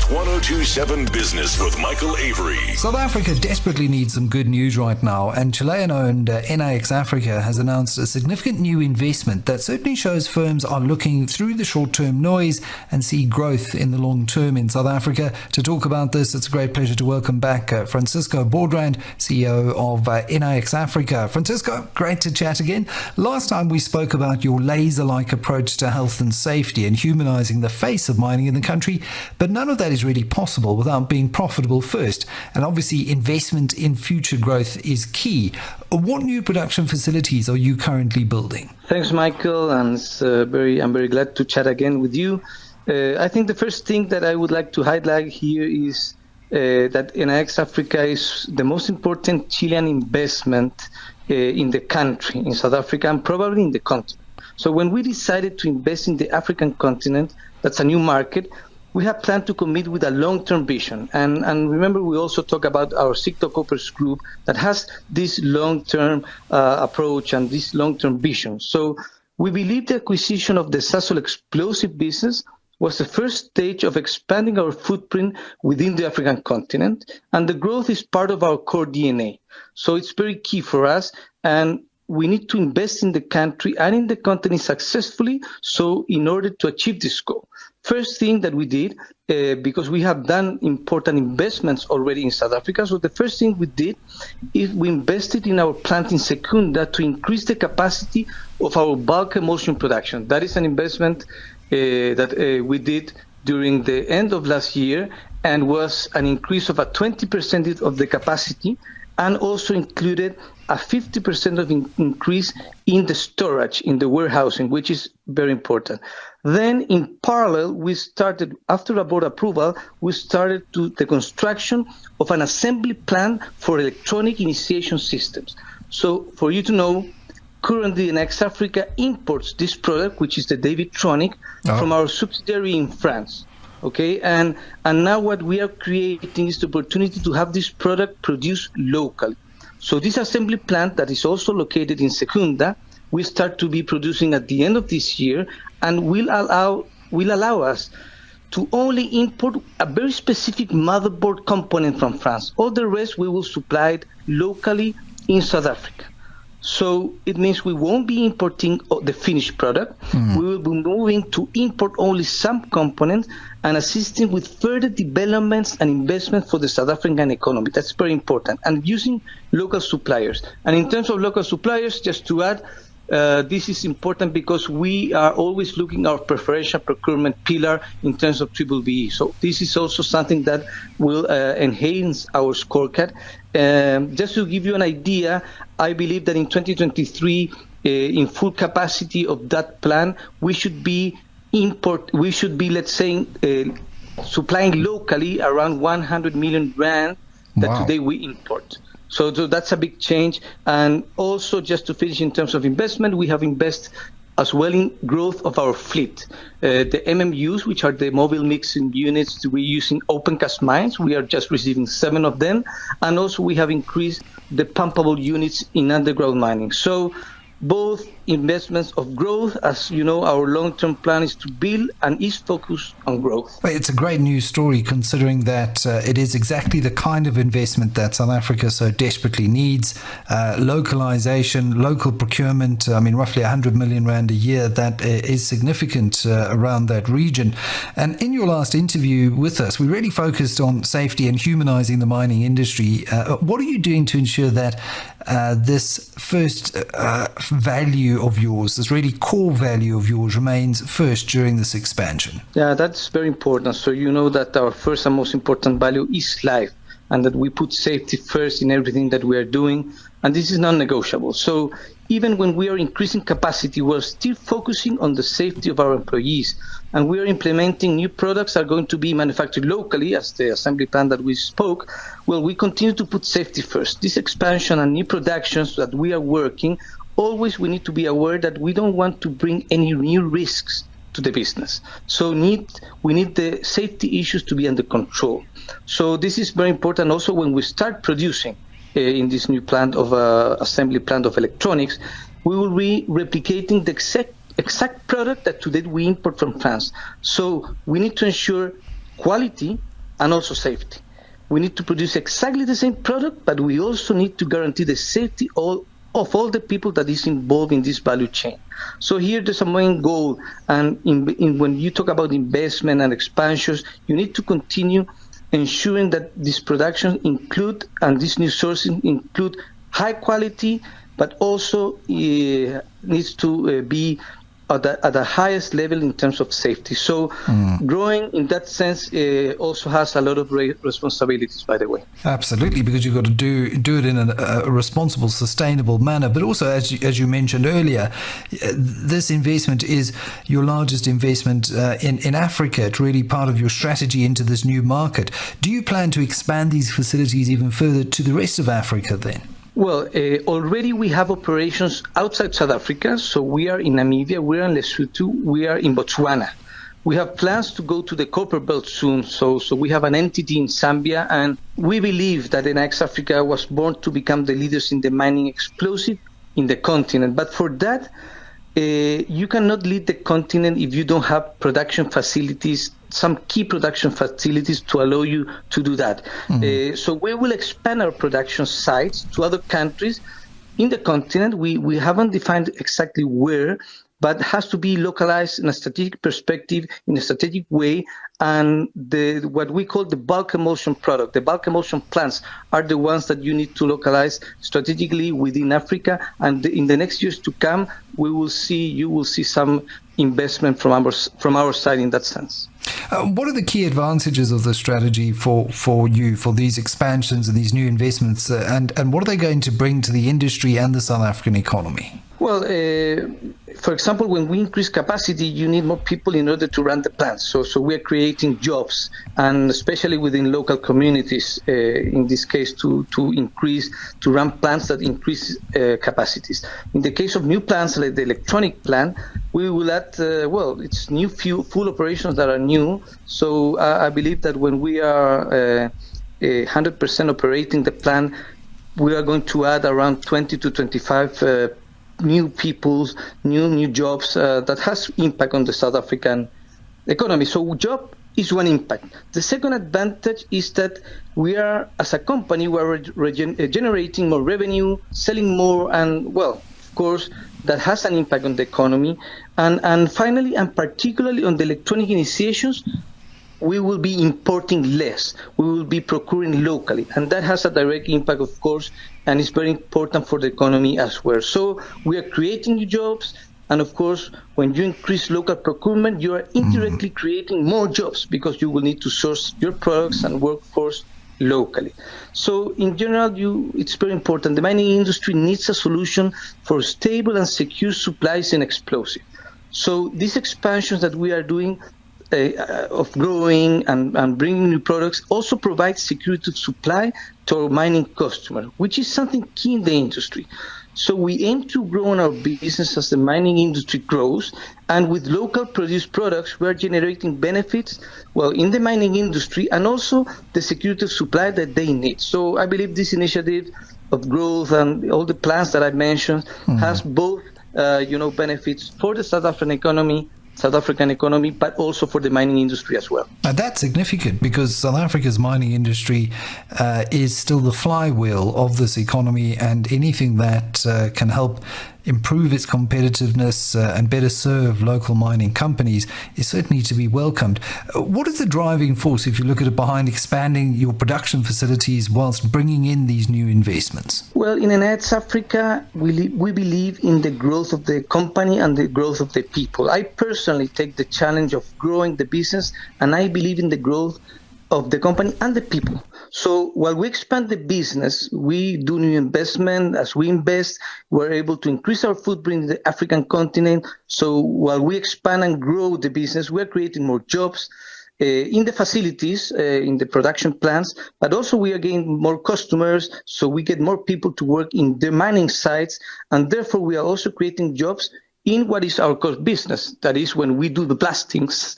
1027 Business with Michael Avery. South Africa desperately needs some good news right now, and Chilean-owned Enaex Africa has announced a significant new investment that certainly shows firms are looking through the short-term noise and see growth in the long term in South Africa. To talk about this, it's a great pleasure to welcome back Francisco Baudrand, CEO of Enaex Africa. Francisco, great to chat again. Last time we spoke about your laser-like approach to health and safety and humanizing the face of mining in the country, but none of that is really possible without being profitable first. And obviously, investment in future growth is key. What new production facilities are you currently building? Thanks, Michael, and I'm very glad to chat again with you. I think the first thing that I would like to highlight here is that Enaex Africa is the most important Chilean investment in the country, in South Africa, and probably in the continent. So when we decided to invest in the African continent, that's a new market, we have planned to commit with a long-term vision. And remember, we also talk about our Sicto Coppers group that has this long-term approach and this long-term vision. So we believe the acquisition of the Sasol explosive business was the first stage of expanding our footprint within the African continent, and the growth is part of our core DNA. So it's very key for us, and we need to invest in the country and in the continent successfully, so in order to achieve this goal. First thing that we did, because we have done important investments already in South Africa, so the first thing we did is we invested in our plant in Secunda to increase the capacity of our bulk emulsion production. That is an investment that we did during the end of last year, and was an increase of 20% of the capacity, and also included a 50% of increase in the storage, in the warehousing, which is very important. Then in parallel, we started, after a board approval, we started the construction of an assembly plant for electronic initiation systems. So for you to know, currently Enaex Africa imports this product, which is the Davidtronic, from our subsidiary in France. Okay, and now what we are creating is the opportunity to have this product produced locally. So this assembly plant that is also located in Secunda, we start to be producing at the end of this year, and will allow us to only import a very specific motherboard component from France. All the rest we will supply it locally in South Africa. So it means we won't be importing the finished product. We will be moving to import only some components and assisting with further developments and investment for the South African economy. That's very important. And using local suppliers. And in terms of local suppliers, just to add, this is important because we are always looking at our preferential procurement pillar in terms of BBBE. So this is also something that will enhance our scorecard. Just to give you an idea, I believe that in 2023, in full capacity of that plan, we should be, let's say, supplying locally around 100 million rand that today we import. So that's a big change. And also, just to finish in terms of investment, we have invested as well in growth of our fleet. The MMUs, which are the mobile mixing units we use in open cast mines, we are just receiving 7 of them. And also we have increased the pumpable units in underground mining. So both investments of growth, as you know, our long-term plan is to build and is focused on growth. It's a great news story, considering that it is exactly the kind of investment that South Africa so desperately needs. Localization, local procurement, roughly 100 million rand a year, that is significant around that region. And in your last interview with us, we really focused on safety and humanizing the mining industry. What are you doing to ensure that this first value of yours, this really core value of yours, remains first during this expansion? Yeah, that's very important. So you know that our first and most important value is life, and that we put safety first in everything that we are doing, and this is non-negotiable. So even when we are increasing capacity, we're still focusing on the safety of our employees, and we are implementing new products that are going to be manufactured locally, as the assembly plant that we spoke. Well, we continue to put safety first. This expansion and new productions that we are working, always we need to be aware that we don't want to bring any new risks to the business. So we need the safety issues to be under control. So this is very important also when we start producing in this new plant of assembly plant of electronics. We will be replicating the exact product that today we import from France. So we need to ensure quality and also safety. We need to produce exactly the same product, but we also need to guarantee the safety of all the people that is involved in this value chain. So here there's a main goal, and when you talk about investment and expansions, you need to continue ensuring that this production include, and this new sourcing include, high quality, but also needs to be at the highest level in terms of safety. So growing in that sense also has a lot of responsibilities, by the way. Absolutely, because you've got to do it in a responsible, sustainable manner. But also, as you mentioned earlier, this investment is your largest investment in Africa. It's really part of your strategy into this new market. Do you plan to expand these facilities even further to the rest of Africa then? Well, already we have operations outside South Africa. So we are in Namibia, we are in Lesotho, we are in Botswana. We have plans to go to the Copper Belt soon. So we have an entity in Zambia, and we believe that Enaex Africa was born to become the leaders in the mining explosive in the continent. But for that, you cannot lead the continent if you don't have production facilities, some key production facilities to allow you to do that. So we will expand our production sites to other countries in the continent. We haven't defined exactly where, but has to be localized in a strategic perspective, in a strategic way. And what we call the bulk emulsion product, the bulk emulsion plants, are the ones that you need to localize strategically within Africa. And in the next years to come, you will see some investment from our side in that sense. What are the key advantages of the strategy for you, for these expansions and these new investments, and what are they going to bring to the industry and the South African economy? Well, for example, when we increase capacity, you need more people in order to run the plants. So we are creating jobs, and especially within local communities, in this case, to run plants that increase capacities. In the case of new plants, like the electronic plant, we will add, it's new full operations that are new. So I believe that when we are 100% operating the plant, we are going to add around 20 to 25 new peoples, new jobs that has impact on the South African economy. So job is one impact. The second advantage is that we are, as a company, we are generating more revenue, selling more, and of course, that has an impact on the economy. And finally, and particularly on the electronic initiations, we will be importing less. We will be procuring locally. And that has a direct impact, of course, and it's very important for the economy as well. So we are creating new jobs. And of course, when you increase local procurement, you are indirectly creating more jobs because you will need to source your products and workforce locally. So in general, it's very important. The mining industry needs a solution for stable and secure supplies in explosive. So these expansions that we are doing of growing and bringing new products also provide security of supply to our mining customer, which is something key in the industry. So we aim to grow on our business as the mining industry grows, and with local produced products, we are generating benefits, in the mining industry, and also the security of supply that they need. So I believe this initiative of growth and all the plans that I mentioned has both, benefits for the South African economy, but also for the mining industry as well. And that's significant because South Africa's mining industry is still the flywheel of this economy, and anything that can help improve its competitiveness and better serve local mining companies is certainly to be welcomed. What is the driving force, if you look at it, behind expanding your production facilities whilst bringing in these new investments? Well, in Enaex Africa, we believe in the growth of the company and the growth of the people. I personally take the challenge of growing the business, and I believe in the growth of the company and the people. So while we expand the business, we do new investment. As we invest, we're able to increase our footprint in the African continent. So while we expand and grow the business, we're creating more jobs in the facilities, in the production plants, but also we are getting more customers. So we get more people to work in the mining sites, and therefore we are also creating jobs in what is our core business. That is when we do the blastings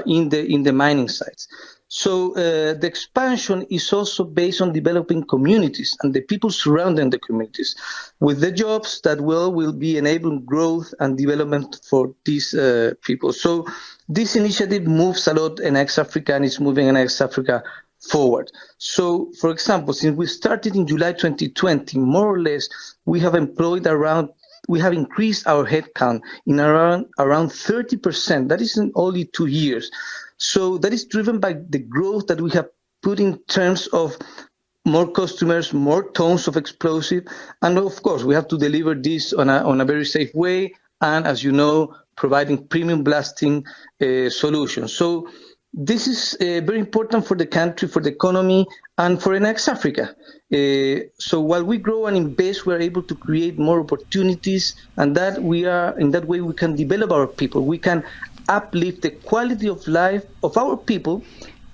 in the mining sites. So the expansion is also based on developing communities and the people surrounding the communities with the jobs that will be enabling growth and development for these people. So this initiative moves a lot in Enaex Africa, and it's moving Enaex Africa forward. So, for example, since we started in July 2020, more or less, we have increased our headcount in around 30%. That is in only 2 years. So that is driven by the growth that we have put in terms of more customers, more tons of explosive, and of course we have to deliver this on a very safe way, and as you know, providing premium blasting solutions. So this is very important for the country, for the economy, and for Enaex Africa. So while we grow and invest, we are able to create more opportunities, and in that way we can develop our people. We can uplift the quality of life of our people,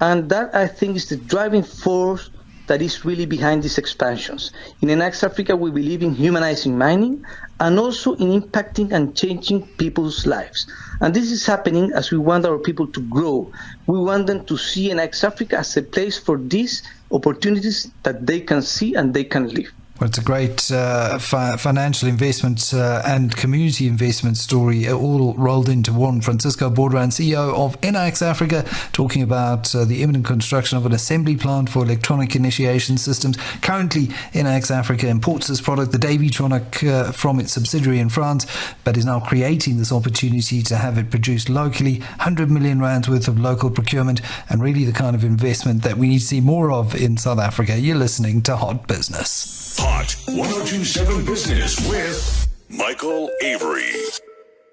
and that, I think, is the driving force that is really behind these expansions. In Enaex Africa, we believe in humanizing mining and also in impacting and changing people's lives. And this is happening as we want our people to grow. We want them to see Enaex Africa as a place for these opportunities that they can see and they can live. Well, it's a great financial investment and community investment story all rolled into one. Francisco Baudrand, CEO of Enaex Africa, talking about the imminent construction of an assembly plant for electronic initiation systems. Currently, Enaex Africa imports this product, the Davytronic, from its subsidiary in France, but is now creating this opportunity to have it produced locally. 100 million rands worth of local procurement, and really the kind of investment that we need to see more of in South Africa. You're listening to Hot Business. Hot 102.7 Business with Michael Avery.